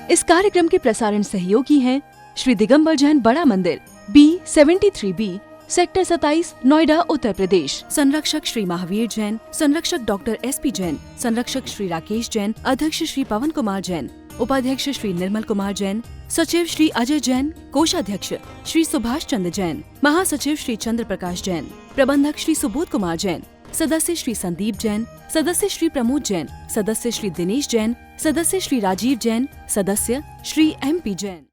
इस कार्यक्रम के प्रसारण सहयोगी हैं श्री दिगंबर जैन बड़ा मंदिर, B73B, सेक्टर 27, नोएडा, उत्तर प्रदेश। संरक्षक श्री महावीर जैन, संरक्षक डॉक्टर SP जैन, संरक्षक श्री राकेश जैन, अध्यक्ष श्री पवन कुमार जैन, उपाध्यक्ष श्री निर्मल कुमार जैन, सचिव श्री अजय जैन, कोषाध्यक्ष श्री सुभाष चंद्र जैन, महासचिव श्री चंद्र प्रकाश जैन, प्रबंधक श्री सुबोध कुमार जैन, सदस्य श्री संदीप जैन, सदस्य श्री प्रमोद जैन, सदस्य श्री दिनेश जैन, सदस्य श्री राजीव जैन, सदस्य श्री MP जैन।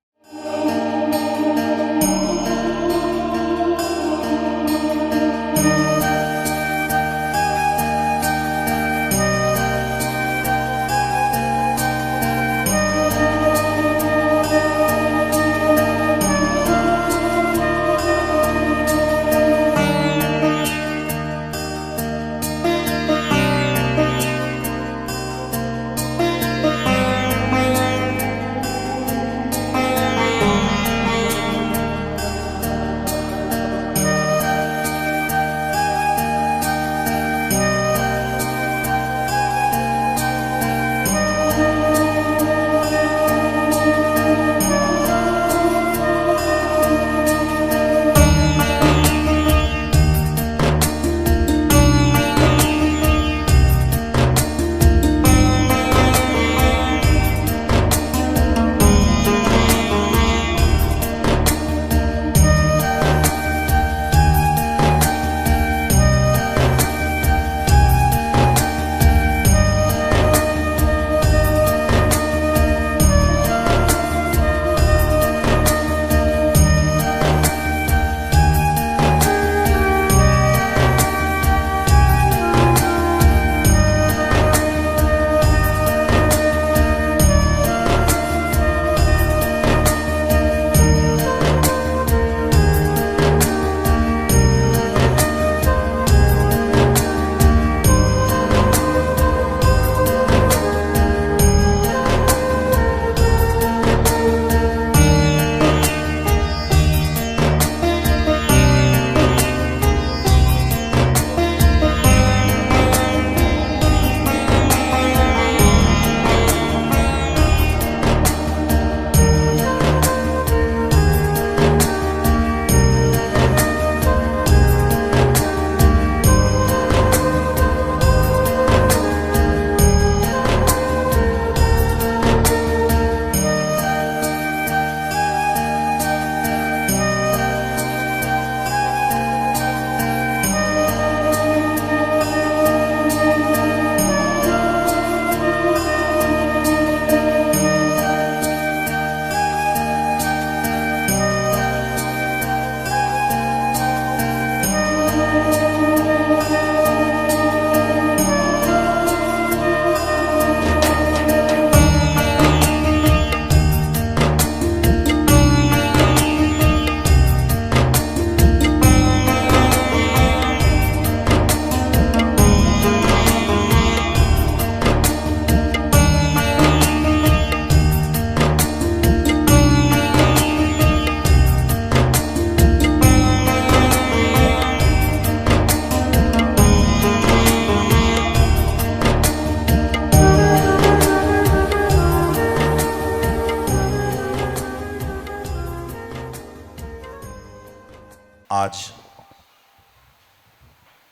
आज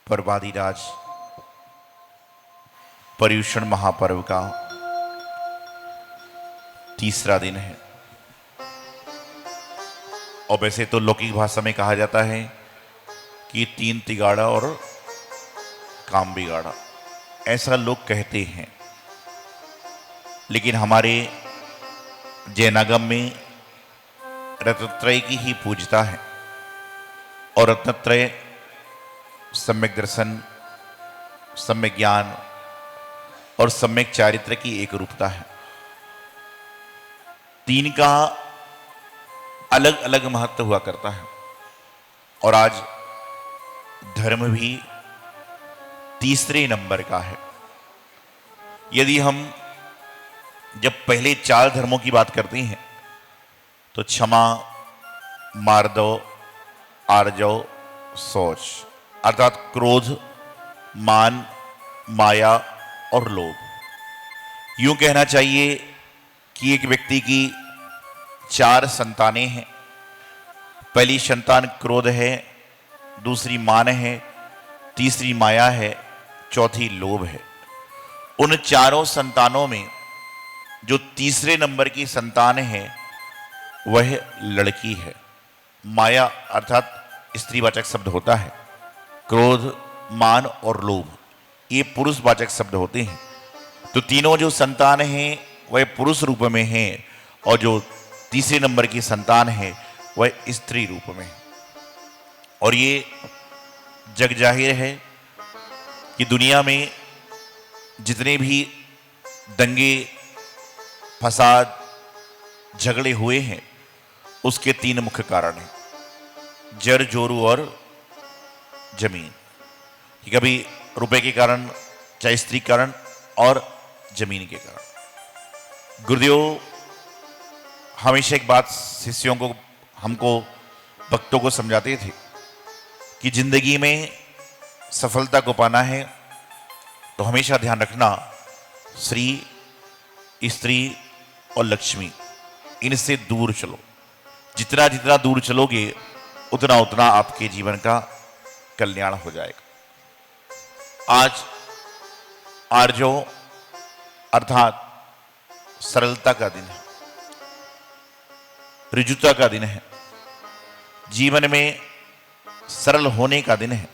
पर्वादिराज पर्युषण महापर्व का तीसरा दिन है। और वैसे तो लौकिक भाषा में कहा जाता है कि 3 तिगाड़ा और काम बिगाड़ा, ऐसा लोग कहते हैं। लेकिन हमारे जैनागम में रत्नत्रय की ही पूजता है और रत्नत्रय सम्यक दर्शन, सम्यक ज्ञान और सम्यक चारित्र की एक रूपता है। 3 का अलग अलग महत्व हुआ करता है और आज धर्म भी तीसरे नंबर का है। यदि हम जब पहले 4 धर्मों की बात करते हैं तो क्षमा, मार्दव, आर्जव, शौच, अर्थात क्रोध, मान, माया और लोभ। यूं कहना चाहिए कि एक व्यक्ति की 4 संतानें हैं। पहली संतान क्रोध है, दूसरी मान है, तीसरी माया है, चौथी लोभ है। उन चारों संतानों में जो तीसरे नंबर की संतान है वह लड़की है। माया अर्थात स्त्रीवाचक शब्द होता है। क्रोध, मान और लोभ ये पुरुषवाचक शब्द होते हैं। तो तीनों जो संतान हैं वह पुरुष रूप में हैं और जो तीसरे नंबर की संतान है वह स्त्री रूप में है। और ये जग जाहिर है कि दुनिया में जितने भी दंगे, फसाद, झगड़े हुए हैं उसके 3 मुख्य कारण हैं, जर, जोरू और जमीन। कि कभी रुपए के कारण, चाहे स्त्री के कारण और जमीन के कारण। गुरुदेव हमेशा एक बात शिष्यों को, हमको, भक्तों को समझाते थे कि जिंदगी में सफलता को पाना है तो हमेशा ध्यान रखना श्री, स्त्री और लक्ष्मी इनसे दूर चलो। जितना जितना दूर चलोगे उतना उतना आपके जीवन का कल्याण हो जाएगा। आज आर्जो अर्थात सरलता का दिन है, ऋजुता का दिन है, जीवन में सरल होने का दिन है।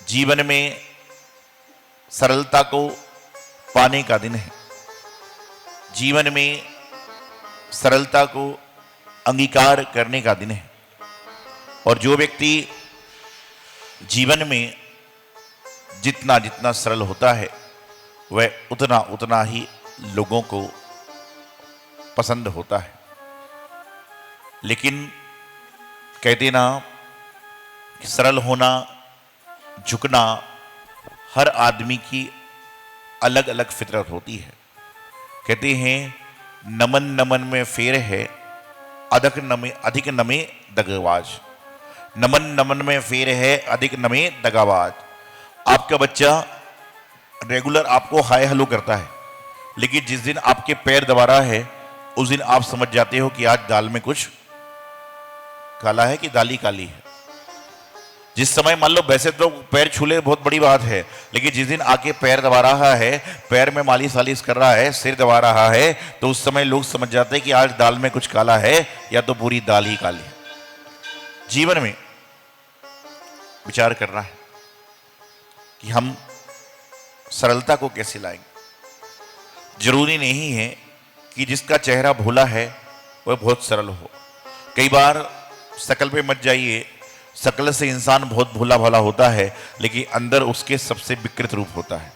जीवन में सरलता को पाने का दिन है। जीवन में सरलता को अंगीकार करने का दिन है। और जो व्यक्ति जीवन में जितना जितना सरल होता है वह उतना उतना ही लोगों को पसंद होता है। लेकिन कहते ना कि सरल होना, झुकना हर आदमी की अलग अलग फितरत होती है। कहते हैं नमन नमन में फेर है, अधिक नमे दगाबाज। नमन नमन में फेर है, अधिक नमे दगाबाज। आपका बच्चा रेगुलर आपको हाय हेलो करता है, लेकिन जिस दिन आपके पैर दबा रहा है उस दिन आप समझ जाते हो कि आज दाल में कुछ काला है कि दाल ही काली है। जिस समय मान लो वैसे तो पैर छूले बहुत बड़ी बात है, लेकिन जिस दिन आके पैर दबा रहा है, पैर में मालिश वालिश कर रहा है, सिर दबा रहा है, तो उस समय लोग समझ जाते हैं कि आज दाल में कुछ काला है या तो पूरी दाल ही काली है। जीवन में विचार करना है कि हम सरलता को कैसे लाएंगे। जरूरी नहीं है कि जिसका चेहरा भोला है वह बहुत सरल हो। कई बार शकल पे मत जाइए, शकल से इंसान बहुत भोला भाला होता है लेकिन अंदर उसके सबसे विकृत रूप होता है।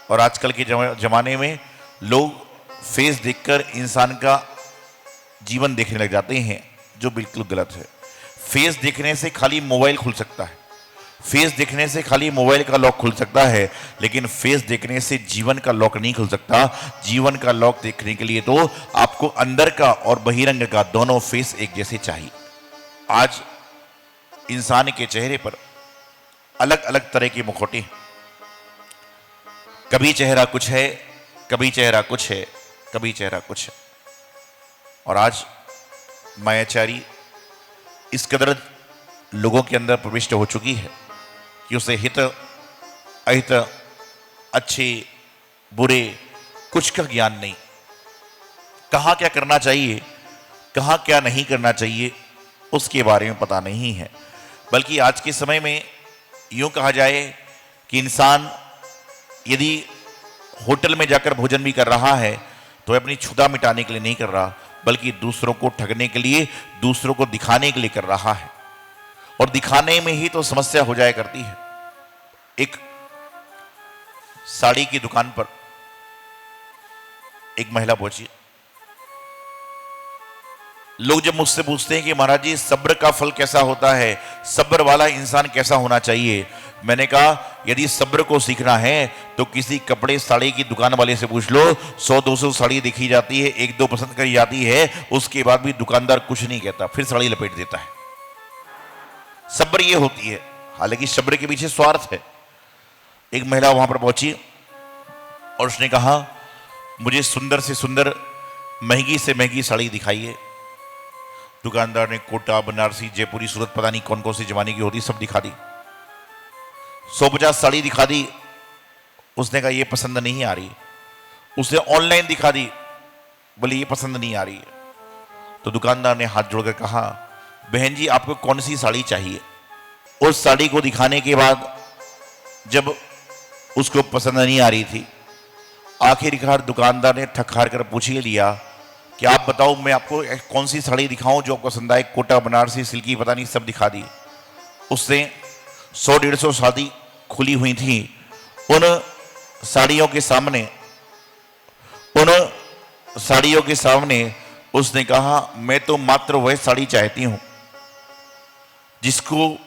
और आजकल के जमाने में लोग फेस देखकर इंसान का जीवन देखने लग जाते हैं, जो बिल्कुल गलत है। फेस देखने से खाली मोबाइल खुल सकता है, फेस देखने से खाली मोबाइल का लॉक खुल सकता है, लेकिन फेस देखने से जीवन का लॉक नहीं खुल सकता। जीवन का लॉक देखने के लिए तो आपको अंदर का और बहिरंग का दोनों फेस एक जैसे चाहिए। आज इंसान के चेहरे पर अलग अलग तरह के मुखौटे हैं। कभी चेहरा कुछ है, कभी चेहरा कुछ है, कभी चेहरा कुछ है। और आज मायाचारी इस कदर लोगों के अंदर प्रविष्ट हो चुकी है कि उसे हित अहित, अच्छे बुरे कुछ का ज्ञान नहीं। कहाँ क्या करना चाहिए, कहाँ क्या नहीं करना चाहिए उसके बारे में पता नहीं है। बल्कि आज के समय में यूं कहा जाए कि इंसान यदि होटल में जाकर भोजन भी कर रहा है तो अपनी क्षुधा मिटाने के लिए नहीं कर रहा, बल्कि दूसरों को ठगने के लिए, दूसरों को दिखाने के लिए कर रहा है। और दिखाने में ही तो समस्या हो जाया करती है। एक साड़ी की दुकान पर एक महिला पहुंची। लोग जब मुझसे पूछते हैं कि महाराज जी सब्र का फल कैसा होता है, सब्र वाला इंसान कैसा होना चाहिए, मैंने कहा यदि सब्र को सीखना है तो किसी कपड़े साड़ी की दुकान वाले से पूछ लो। 100-200 साड़ी देखी जाती है, 1-2 पसंद करी जाती है, उसके बाद भी दुकानदार कुछ नहीं कहता, फिर साड़ी लपेट देता है। सब्र ये होती है। हालांकि सब्र के पीछे स्वार्थ है। एक महिला वहां पर पहुंची और उसने कहा मुझे सुंदर से सुंदर, महंगी से महंगी साड़ी दिखाइए। दुकानदार ने कोटा, बनारसी, जयपुरी, सूरत, पता नहीं कौन कौन सी जमाने की होती, सब दिखा दी। 150 साड़ी दिखा दी। उसने कहा ये पसंद नहीं आ रही। उसने ऑनलाइन दिखा दी, बोले ये पसंद नहीं आ रही है। तो दुकानदार ने हाथ जोड़कर कहा, बहन जी आपको कौन सी साड़ी चाहिए? उस साड़ी को दिखाने के बाद जब उसको पसंद नहीं आ रही थी, आखिरकार दुकानदार ने थक हार कर पूछ ही लिया कि आप बताओ मैं आपको कौन सी साड़ी दिखाऊं जो आपको पसंद आए। कोटा, बनारसी, सिल्की, पता नहीं सब दिखा दी। उसने 100-150 साड़ी खुली हुई थी। उन साड़ियों के सामने उसने कहा, मैं तो मात्र वह साड़ी चाहती हूं जिसको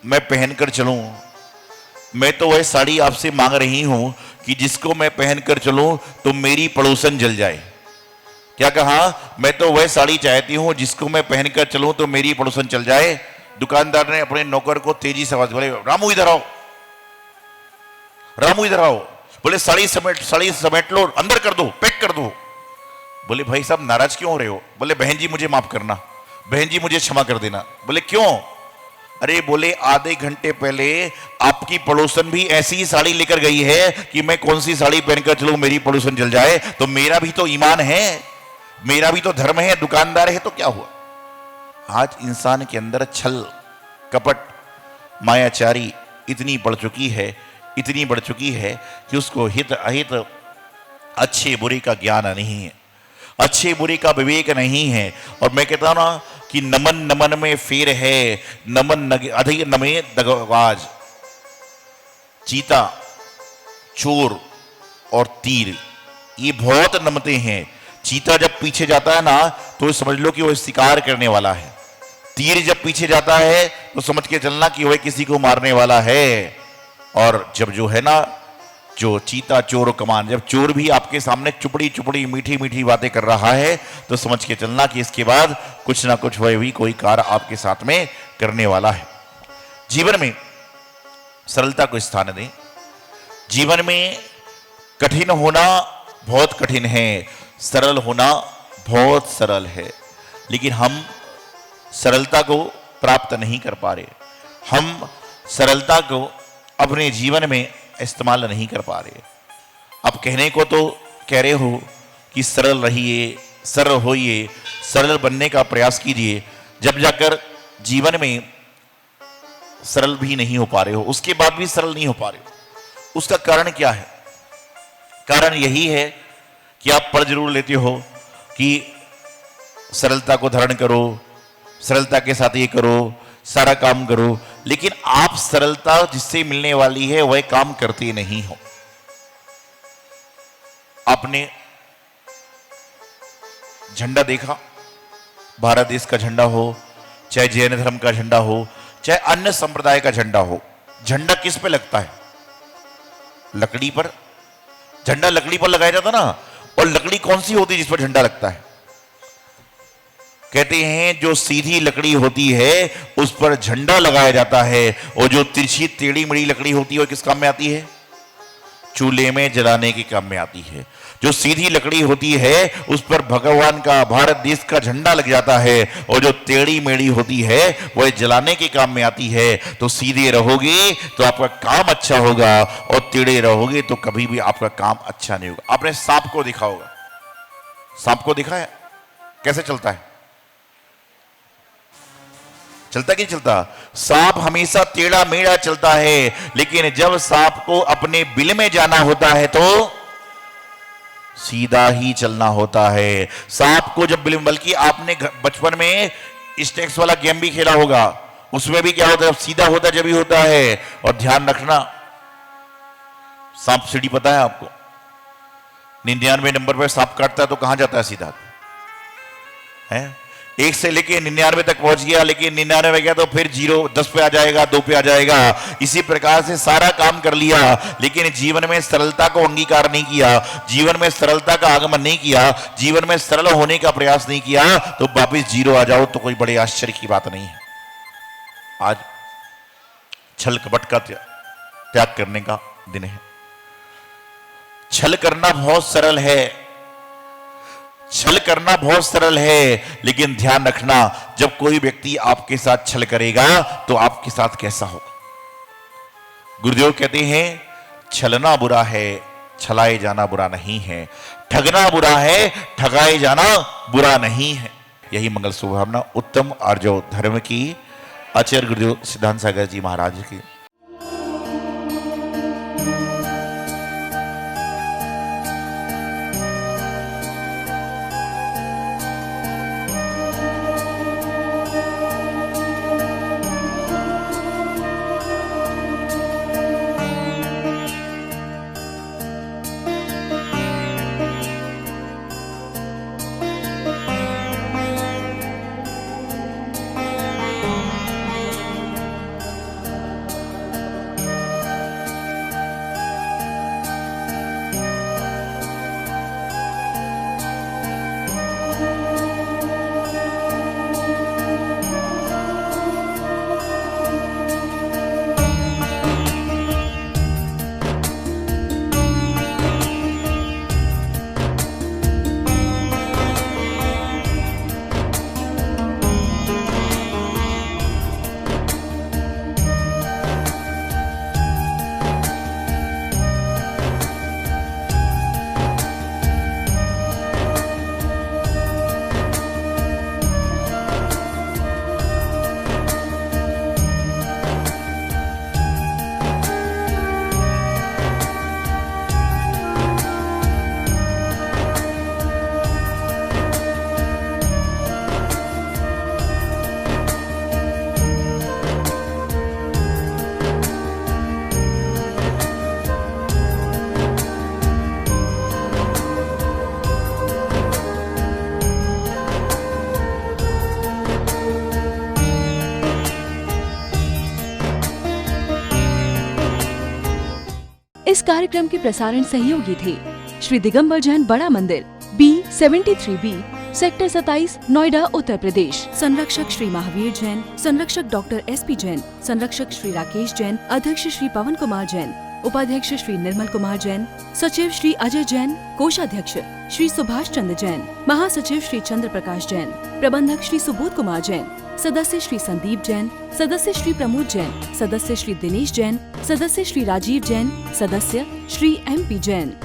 मैं पहनकर चलूं। मैं तो वह साड़ी आपसे मांग रही हूं कि जिसको मैं पहनकर चलूं तो मेरी पड़ोसन जल जाए। क्या कहा? मैं तो वह साड़ी चाहती हूं जिसको मैं पहनकर चलूं तो मेरी पड़ोसन चल जाए। दुकानदार ने अपने नौकर को तेजी से आवाज बोले, रामू इधर आओ, रामू इधर आओ। बोले साड़ी समेट लो, अंदर कर दो, पैक कर दो। बोले भाई साहब नाराज क्यों हो रहे हो? बोले बहन जी मुझे माफ करना, बहन जी मुझे क्षमा कर देना। बोले क्यों? अरे बोले आधे घंटे पहले आपकी पड़ोसन भी ऐसी ही साड़ी लेकर गई है कि मैं कौन सी साड़ी पहनकर चलूं मेरी पड़ोसन जल जाए। तो मेरा भी तो ईमान है, मेरा भी तो धर्म है, दुकानदार है तो क्या हुआ? आज इंसान के अंदर छल, कपट, मायाचारी इतनी बढ़ चुकी है कि उसको हित अहित, अच्छे बुरे का ज्ञान नहीं है, अच्छे बुरे का विवेक नहीं है। और मैं कहता हूं ना कि नमन नमन में फेर है, नमन अधिक नमे दगबाज। चीता, चोर और तीर ये बहुत नमते हैं। चीता जब पीछे जाता है ना तो समझ लो कि वह शिकार करने वाला है। तीर जब पीछे जाता है तो समझ के चलना कि वह किसी को मारने वाला है। और जब जो है ना, जो चीता, चोर, कमान, जब चोर भी आपके सामने चुपड़ी चुपड़ी मीठी मीठी बातें कर रहा है तो समझ के चलना कि इसके बाद कुछ ना कुछ वह भी कोई कार्य आपके साथ में करने वाला है। जीवन में सरलता को स्थान दें। जीवन में कठिन होना बहुत कठिन है, सरल होना बहुत सरल है, लेकिन हम सरलता को प्राप्त नहीं कर पा रहे। हम सरलता को अपने जीवन में इस्तेमाल नहीं कर पा रहे। अब कहने को तो कह रहे हो कि सरल रहिए, सरल होइए, सरल बनने का प्रयास कीजिए, जब जाकर जीवन में सरल भी नहीं हो पा रहे हो, उसके बाद भी सरल नहीं हो पा रहे हो। उसका कारण क्या है? कारण यही है कि आप पढ़ जरूर लेते हो कि सरलता को धारण करो, सरलता के साथ ये करो, सारा काम करो, लेकिन आप सरलता जिससे मिलने वाली है वह काम करते नहीं हो। आपने झंडा देखा, भारत देश का झंडा हो, चाहे जैन धर्म का झंडा हो, चाहे अन्य संप्रदाय का झंडा हो, झंडा किस पे लगता है? लकड़ी पर। झंडा लकड़ी पर लगाया जाता ना। और लकड़ी कौन सी होती है जिस पर झंडा लगता है? कहते हैं जो सीधी लकड़ी होती है उस पर झंडा लगाया जाता है, और जो तिरछी टेढ़ी मेढ़ी लकड़ी होती है वो किस काम में आती है? चूल्हे में जलाने के काम में आती है। जो सीधी लकड़ी होती है उस पर भगवान का, भारत देश का झंडा लग जाता है, और जो टेढ़ी मेढ़ी होती है वह जलाने के काम में आती है। तो सीधे रहोगे तो आपका काम अच्छा होगा, और टेढ़े रहोगे तो कभी भी आपका काम अच्छा नहीं होगा। आपने सांप को देखा होगा, सांप को देखा है कैसे चलता है? चलता कि नहीं चलता? सांप हमेशा टेढ़ा मेढ़ा चलता है, लेकिन जब सांप को अपने बिल में जाना होता है तो सीधा ही चलना होता है। सांप को जब बिल, बल्कि आपने बचपन में स्टेक्स वाला गेम भी खेला होगा, उसमें भी क्या होता है? सीधा होता जब भी होता है। और ध्यान रखना, सांप सीढ़ी पता है आपको? 99 नंबर पर सांप काटता है तो कहां जाता है? सीधा है। 1 से लेके 99 तक पहुंच गया, लेकिन 99 गया तो फिर 0, 10 पे आ जाएगा, 2 पे आ जाएगा। इसी प्रकार से सारा काम कर लिया, लेकिन जीवन में सरलता को अंगीकार नहीं किया, जीवन में सरलता का आगमन नहीं किया, जीवन में सरल होने का प्रयास नहीं किया, तो वापिस 0 आ जाओ तो कोई बड़े आश्चर्य की बात नहीं है। आज छल कपट का त्याग करने का दिन है। छल करना बहुत सरल है, छल करना बहुत सरल है, लेकिन ध्यान रखना जब कोई व्यक्ति आपके साथ छल करेगा तो आपके साथ कैसा होगा। गुरुदेव कहते हैं छलना बुरा है, छलाए जाना बुरा नहीं है। ठगना बुरा है, ठगाए जाना बुरा नहीं है। यही मंगल शुभकामना उत्तम आर्जव धर्म की आचार्य गुरुदेव सिद्धांत सागर जी महाराज की। इस कार्यक्रम के प्रसारण सहयोगी थे श्री दिगंबर जैन बड़ा मंदिर, B73B, सेक्टर 27, नोएडा, उत्तर प्रदेश। संरक्षक श्री महावीर जैन, संरक्षक डॉक्टर SP जैन, संरक्षक श्री राकेश जैन, अध्यक्ष श्री पवन कुमार जैन, उपाध्यक्ष श्री निर्मल कुमार जैन, सचिव श्री अजय जैन, कोषाध्यक्ष श्री सुभाष चंद्र जैन, महासचिव श्री चंद्र प्रकाश जैन, प्रबंधक श्री सुबोध कुमार जैन, सदस्य श्री संदीप जैन, सदस्य श्री प्रमोद जैन, सदस्य श्री दिनेश जैन, सदस्य श्री राजीव जैन, सदस्य श्री MP जैन।